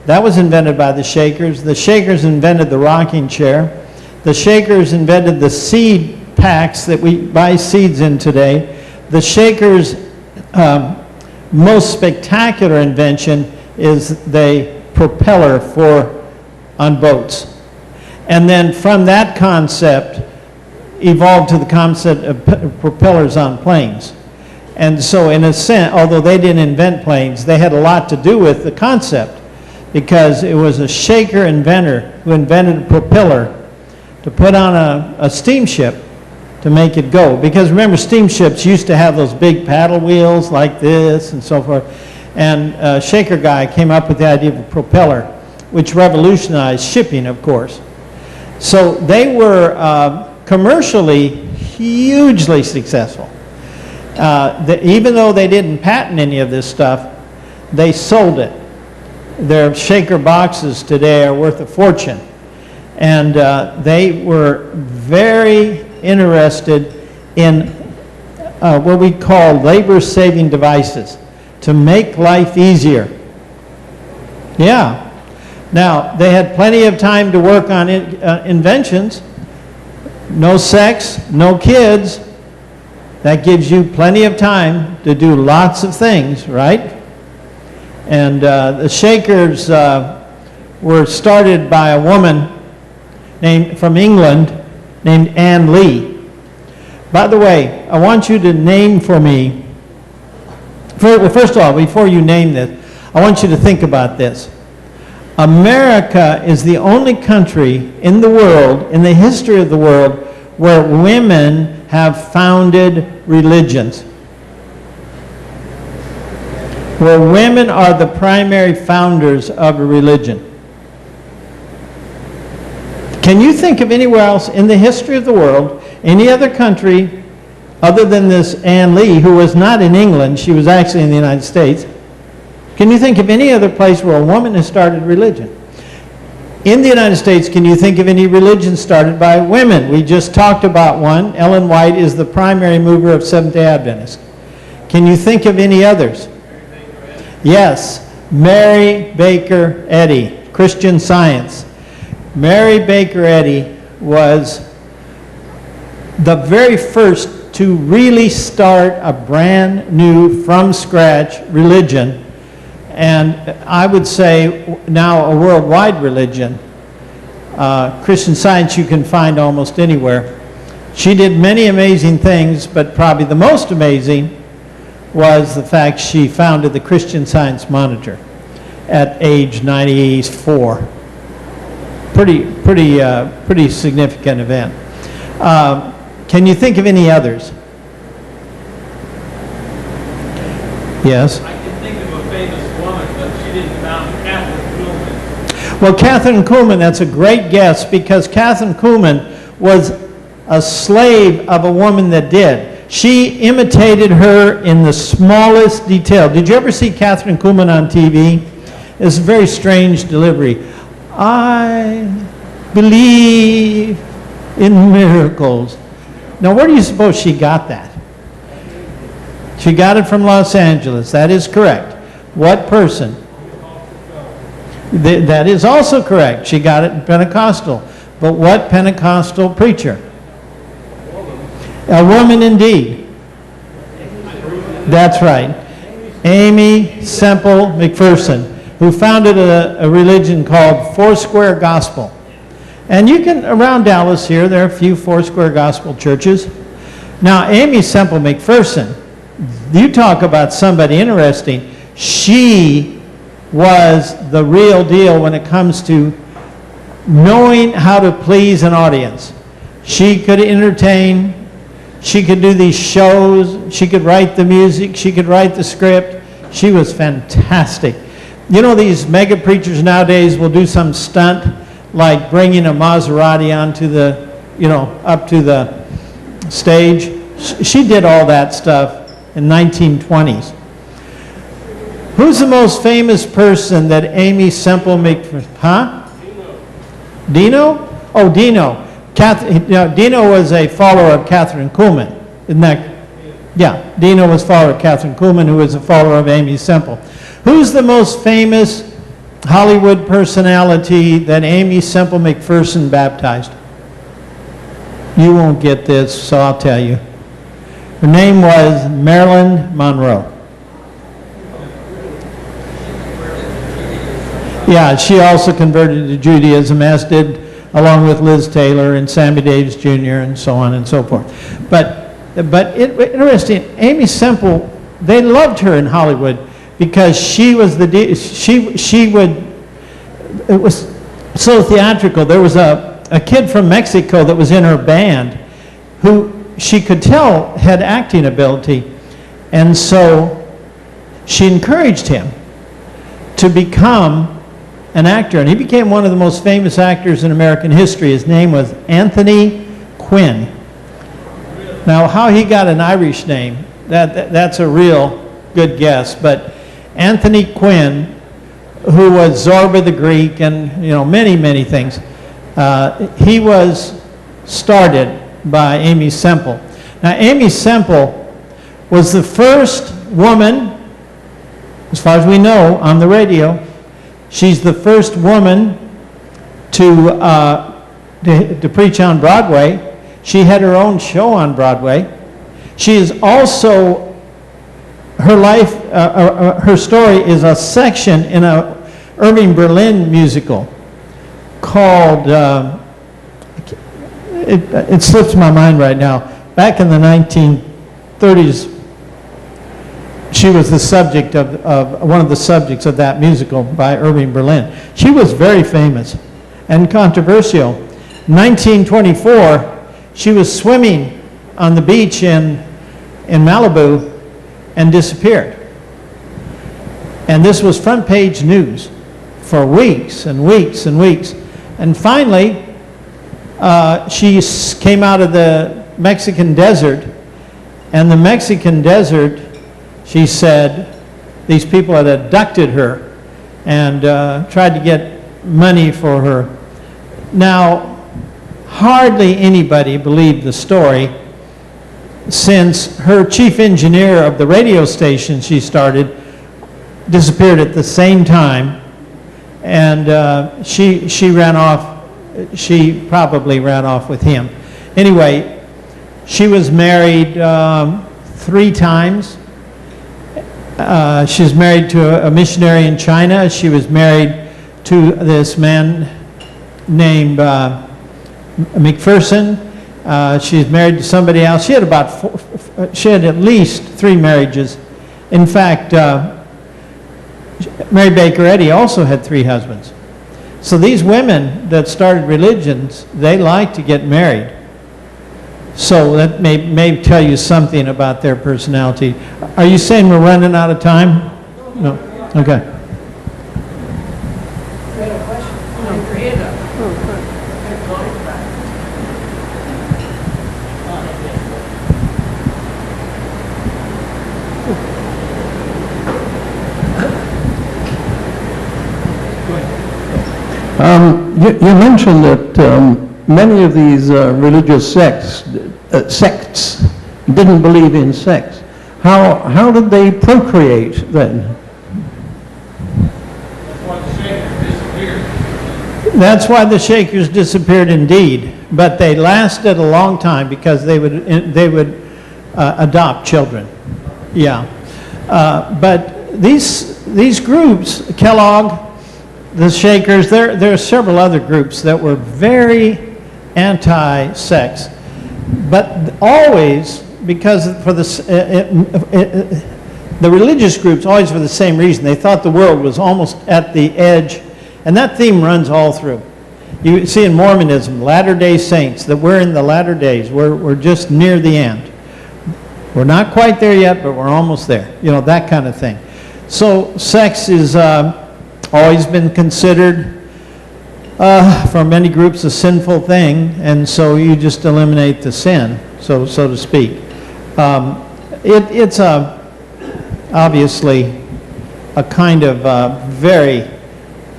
that was invented by the Shakers. The Shakers invented the rocking chair. The Shakers invented the seed packs that we buy seeds in today. The Shakers' most spectacular invention is the propeller on boats. And then from that concept evolved to the concept of propellers on planes. And so in a sense, although they didn't invent planes, they had a lot to do with the concept, because it was a Shaker inventor who invented a propeller to put on a steamship to make it go. Because remember, steamships used to have those big paddle wheels like this and so forth. And a Shaker guy came up with the idea of a propeller, which revolutionized shipping, of course. So they were commercially hugely successful. Even though they didn't patent any of this stuff, they sold it. Their Shaker boxes today are worth a fortune. And they were very interested in what we call labor-saving devices to make life easier. Yeah. Now, they had plenty of time to work on inventions. No sex, no kids. That gives you plenty of time to do lots of things, right? And the Shakers were started by a woman from England named Anne Lee. By the way, I want you to name for me, first of all, before you name this, I want you to think about this. America is the only country in the world, in the history of the world, where women have founded religions. Where women are the primary founders of a religion. Can you think of anywhere else in the history of the world, any other country other than this Anne Lee, who was not in England, she was actually in the United States. Can you think of any other place where a woman has started religion? In the United States, can you think of any religion started by women? We just talked about one. Ellen White is the primary mover of Seventh-day Adventists. Can you think of any others? Yes, Mary Baker Eddy, Christian Science. Mary Baker Eddy was the very first to really start a brand new, from scratch religion, and I would say now a worldwide religion. Christian Science you can find almost anywhere. She did many amazing things, but probably the most amazing was the fact she founded the Christian Science Monitor at age 94. Pretty significant event. Can you think of any others? Yes? I can think of a famous woman, but she didn't found Catherine Kuhlman. Well, Catherine Kuhlman, that's a great guess, because Catherine Kuhlman was a slave of a woman that did. She imitated her in the smallest detail. Did you ever see Catherine Kuhlman on TV? It's a very strange delivery. I believe in miracles. Now, where do you suppose she got that? She got it from Los Angeles. That is correct. What person? That is also correct. She got it in Pentecostal. But what Pentecostal preacher? A woman indeed. That's right. Amy Semple McPherson, who founded a religion called Foursquare Gospel. And you can, around Dallas here, there are a few Foursquare Gospel churches. Now, Amy Semple McPherson, you talk about somebody interesting. She was the real deal when it comes to knowing how to please an audience. She could entertain. She could do these shows. She could write the music. She could write the script. She was fantastic. You know, these mega preachers nowadays will do some stunt like bringing a Maserati onto the, up to the stage. She did all that stuff in 1920s. Who's the most famous person that Amy Semple Dino? Oh, Dino. Dino was a follower of Catherine Kuhlman. Isn't that? Yeah, Dino was a follower of Catherine Kuhlman, who was a follower of Amy Semple. Who's the most famous Hollywood personality that Amy Semple McPherson baptized? You won't get this, so I'll tell you. Her name was Marilyn Monroe. Yeah, she also converted to Judaism, as did, along with Liz Taylor and Sammy Davis Jr. and so on and so forth. But interesting, Amy Semple, they loved her in Hollywood because she was it was so theatrical. There was a kid from Mexico that was in her band who she could tell had acting ability, and so she encouraged him to become an actor, and he became one of the most famous actors in American history. His name was Anthony Quinn. Now, how he got an Irish name, that's a real good guess, but Anthony Quinn, who was Zorba the Greek and many, many things, he was started by Amy Semple. Now, Amy Semple was the first woman, as far as we know, on the radio. She's the first woman to preach on Broadway. She had her own show on Broadway. She is also, her story is a section in a Irving Berlin musical called, it slips my mind right now. Back in the 1930s, she was the subject of one of the subjects of that musical by Irving Berlin. She was very famous and controversial. 1924, she was swimming on the beach in Malibu and disappeared. And this was front page news for weeks and weeks and weeks. And finally, she came out of the Mexican desert, and the Mexican desert, she said, these people had abducted her and tried to get money for her. Now, hardly anybody believed the story, since her chief engineer of the radio station she started disappeared at the same time, and she ran off. She probably ran off with him. Anyway, she was married 3 times. She was married to a missionary in China. She was married to this man named McPherson. She was married to somebody else. She had she had at least 3 marriages. In fact, Mary Baker Eddy also had 3 husbands. So these women that started religions, they like to get married. So that may tell you something about their personality. Are you saying we're running out of time? No. Okay. You mentioned that many of these religious sects didn't believe in sex. How did they procreate then? That's why the Shakers disappeared indeed, but they lasted a long time because they would adopt children. Yeah, but these groups, Kellogg, the Shakers, there are several other groups that were very anti-sex, but always because for the religious groups, always for the same reason. They thought the world was almost at the edge, and that theme runs all through. You see in Mormonism, Latter-day Saints, that we're in the latter days. We're just near the end. We're not quite there yet, but we're almost there. You know, that kind of thing. So sex is always been considered for many groups a sinful thing, and so you just eliminate the sin, so to speak. It's obviously a kind of very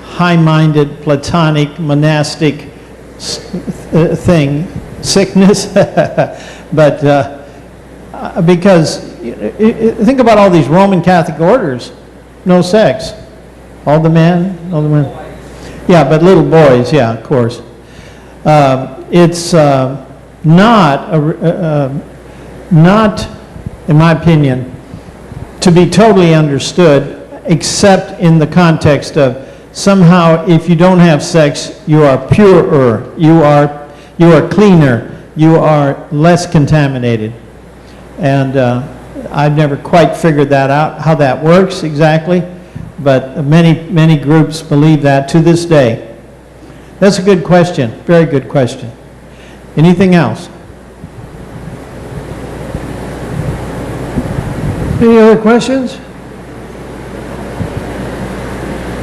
high-minded, platonic, monastic thing, sickness, but because think about all these Roman Catholic orders, no sex. All the men, all the women. Yeah, but little boys, yeah, of course. It's not, in my opinion, to be totally understood, except in the context of somehow if you don't have sex, you are purer, you are cleaner, you are less contaminated. And I've never quite figured that out, how that works exactly. But many groups believe that to this day. That's a good question, very good question. Anything else? Any other questions?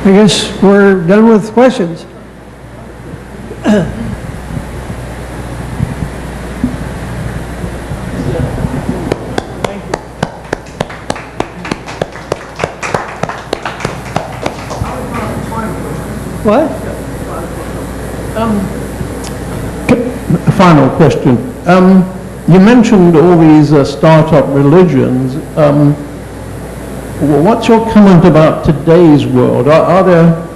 I guess we're done with questions. What? Final question. You mentioned all these startup religions. What's your comment about today's world? Are there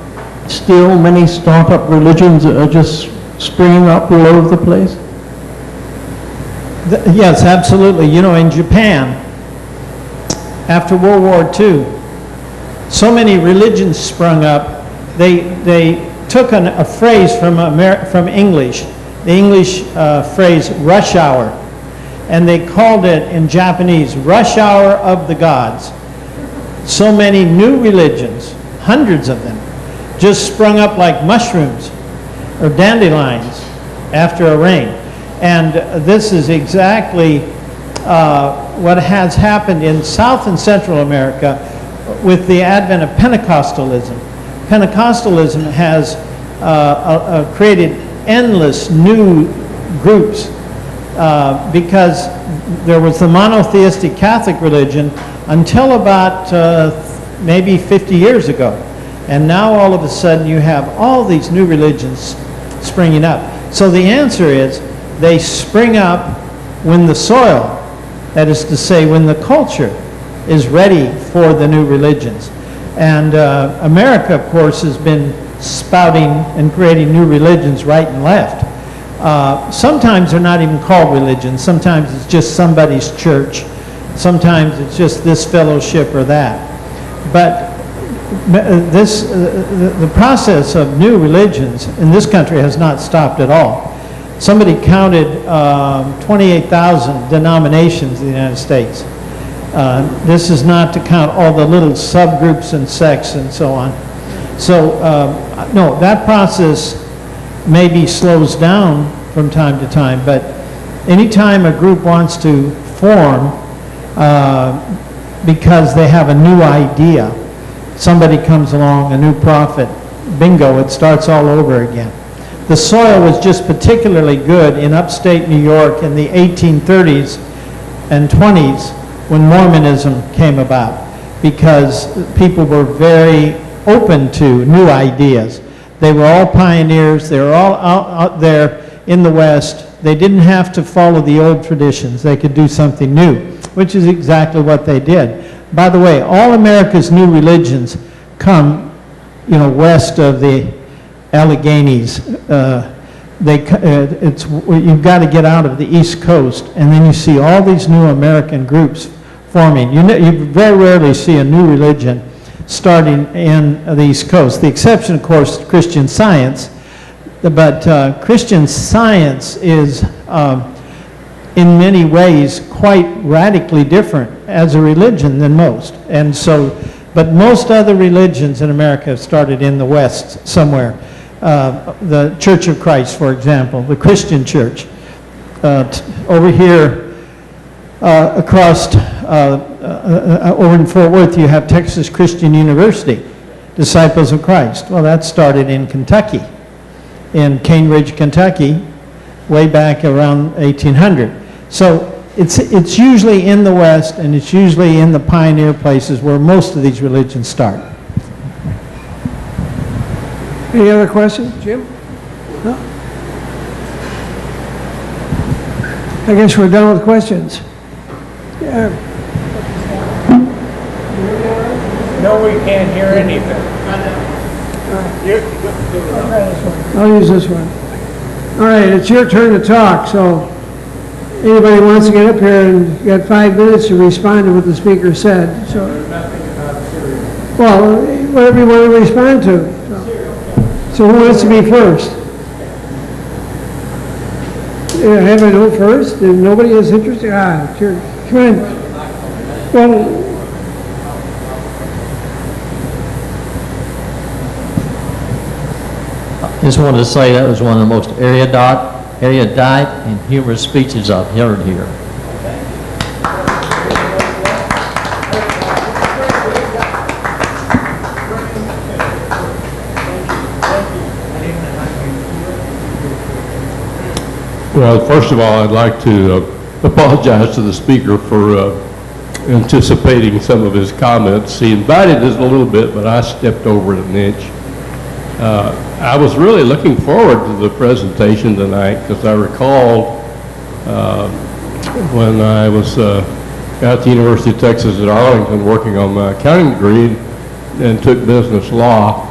still many startup religions that are just springing up all over the place? Yes, absolutely. You know, in Japan, after World War II, so many religions sprung up. They took a phrase from English, the English phrase rush hour, and they called it in Japanese rush hour of the gods. So many new religions, hundreds of them, just sprung up like mushrooms or dandelions after a rain. And this is exactly what has happened in South and Central America with the advent of Pentecostalism. Pentecostalism has created endless new groups because there was the monotheistic Catholic religion until about maybe 50 years ago. And now all of a sudden you have all these new religions springing up. So the answer is they spring up when the soil, that is to say when the culture, is ready for the new religions. And America, of course, has been spouting and creating new religions right and left. Sometimes they're not even called religions. Sometimes it's just somebody's church. Sometimes it's just this fellowship or that. But the process of new religions in this country has not stopped at all. Somebody counted 28,000 denominations in the United States. This is not to count all the little subgroups and sects and so on. So, no, that process maybe slows down from time to time, but anytime a group wants to form because they have a new idea, somebody comes along, a new prophet, bingo, it starts all over again. The soil was just particularly good in upstate New York in the 1830s and 20s when Mormonism came about, because people were very open to new ideas. They were all pioneers. They were all out there in the West. They didn't have to follow the old traditions. They could do something new, which is exactly what they did. By the way, all America's new religions come, west of the Alleghenies. You've got to get out of the East Coast, and then you see all these new American groups forming. You very rarely see a new religion starting in the East Coast. The exception, of course, Christian Science. But Christian Science is, in many ways, quite radically different as a religion than most. And so, but most other religions in America have started in the West somewhere. The Church of Christ, for example, the Christian Church. Over here, across, over in Fort Worth, you have Texas Christian University, Disciples of Christ. Well, that started in Kentucky, in Cane Ridge, Kentucky, way back around 1800. So it's usually in the West, and it's usually in the pioneer places where most of these religions start. Any other questions, Jim? No? I guess we're done with questions. Yeah. No, we can't hear anything. I'll use this one. All right, it's your turn to talk, so anybody wants to get up here, and you got 5 minutes to respond to what the speaker said. So, well, whatever you want to respond to. So who wants to be first? Yeah, have I go first? If nobody is interested? Sure. Come on. Well, Just wanted to say that was one of the most erudite and humorous speeches I've heard here. Well, first of all, I'd like to apologize to the speaker for anticipating some of his comments. He invited us a little bit, but I stepped over it an inch. I was really looking forward to the presentation tonight because I recalled when I was at the University of Texas at Arlington working on my accounting degree and took business law.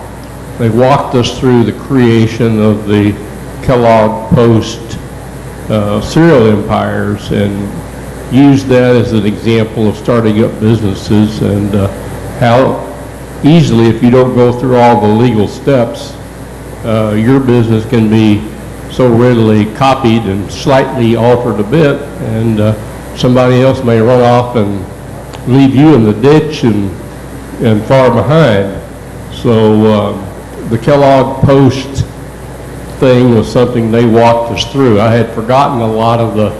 They walked us through the creation of the Kellogg Post cereal empires and used that as an example of starting up businesses and how easily, if you don't go through all the legal steps, your business can be so readily copied and slightly altered a bit, and somebody else may run off and leave you in the ditch and far behind. So the Kellogg Post thing was something they walked us through. I had forgotten a lot of the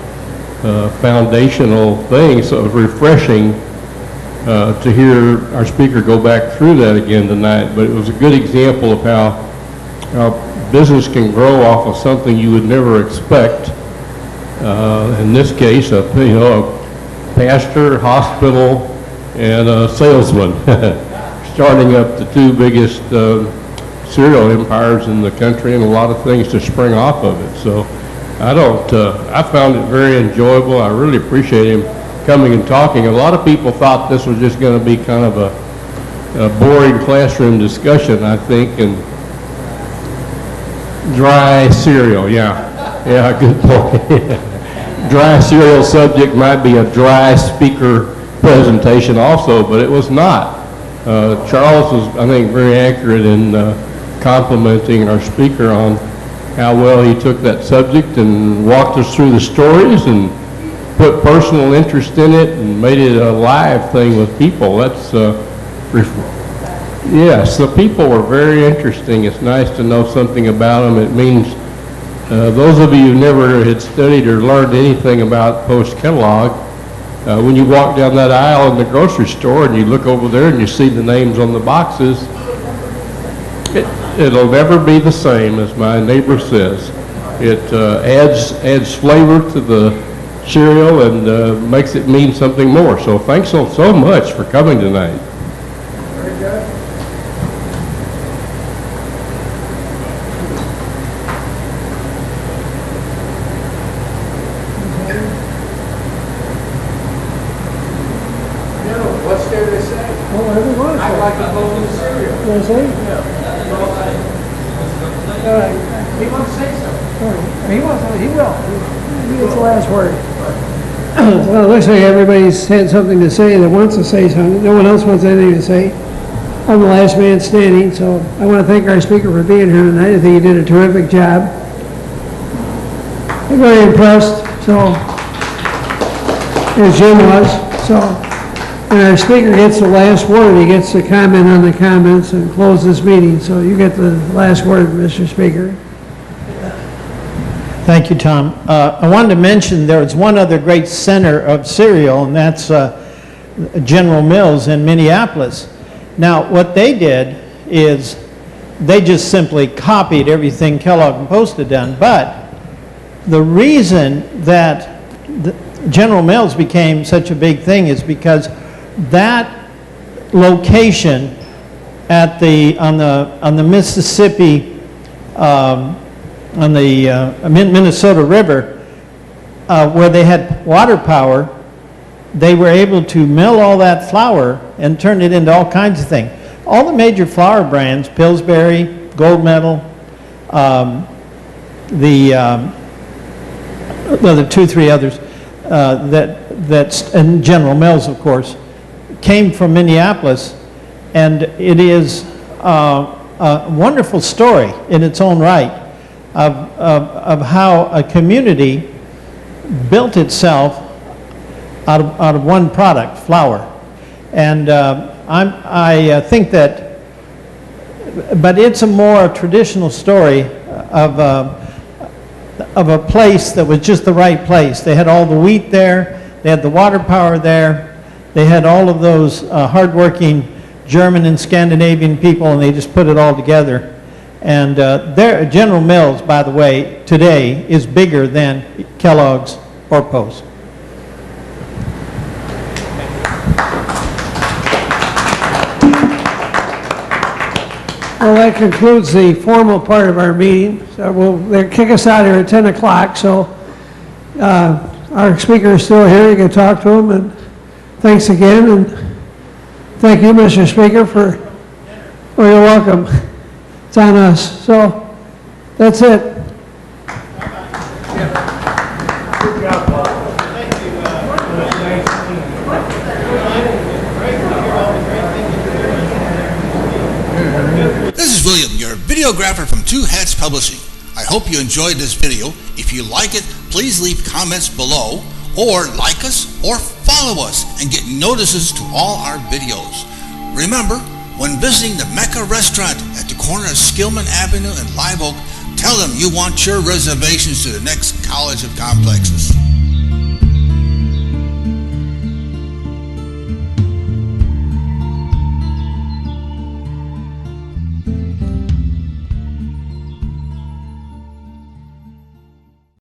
foundational things, so it was refreshing to hear our speaker go back through that again tonight. But it was a good example of how business can grow off of something you would never expect. In this case, a pastor, hospital, and a salesman, starting up the two biggest cereal empires in the country, and a lot of things to spring off of it. So I found it very enjoyable. I really appreciate him coming and talking. A lot of people thought this was just going to be kind of a boring classroom discussion, I think, and dry cereal, yeah, good point. Dry cereal subject might be a dry speaker presentation also, but it was not. Charles was, I think, very accurate in complimenting our speaker on how well he took that subject and walked us through the stories and put personal interest in it and made it a live thing with people. That's, yes, the people were very interesting. It's nice to know something about them. It means those of you who never had studied or learned anything about Post-Kellogg, when you walk down that aisle in the grocery store and you look over there and you see the names on the boxes, it'll never be the same, as my neighbor says. It adds flavor to the cereal and makes it mean something more. So thanks so much for coming tonight. Very good. What's there to say? Well, whatever you want to say. I'd like to vote for the cereal. You want to say? All right. He wants to say something. All right. He wants to, he will. He gets the last word. Well, it looks like everybody's had something to say that wants to say something. No one else wants anything to say. I'm the last man standing, so I want to thank our speaker for being here tonight. I think he did a terrific job. I'm very impressed, so, as Jim was, so, and our speaker gets the last word. He gets to comment on the comments and close this meeting, so you get the last word, Mr. Speaker. Thank you, Tom. I wanted to mention there was one other great center of cereal, and that's General Mills in Minneapolis. Now, what they did is they just simply copied everything Kellogg and Post had done, but the reason that General Mills became such a big thing is because that location at on the Mississippi, on the Minnesota River, where they had water power, they were able to mill all that flour and turn it into all kinds of things. All the major flour brands, Pillsbury, Gold Medal, the 2-3 others, and General Mills, of course, came from Minneapolis, and it is a wonderful story in its own right of how a community built itself out of one product, flour. And I think that, but it's a more traditional story of a place that was just the right place. They had all the wheat there, they had the water power there, they had all of those hardworking German and Scandinavian people, and they just put it all together. And General Mills, by the way, today is bigger than Kellogg's or Post. Well, that concludes the formal part of our meeting. So they'll kick us out here at 10 o'clock. So our speaker is still here. You can talk to him. And thanks again. And thank you, Mr. Speaker, for, oh, you're welcome. It's on us. So that's it. This is William, your videographer from Two Hats Publishing. I hope you enjoyed this video. If you like it, please leave comments below, or like us, or follow us, and get notices to all our videos. Remember, when visiting the Mecca restaurant at the corner of Skillman Avenue and Live Oak, Tell them you want your reservations to the next College of Complexes.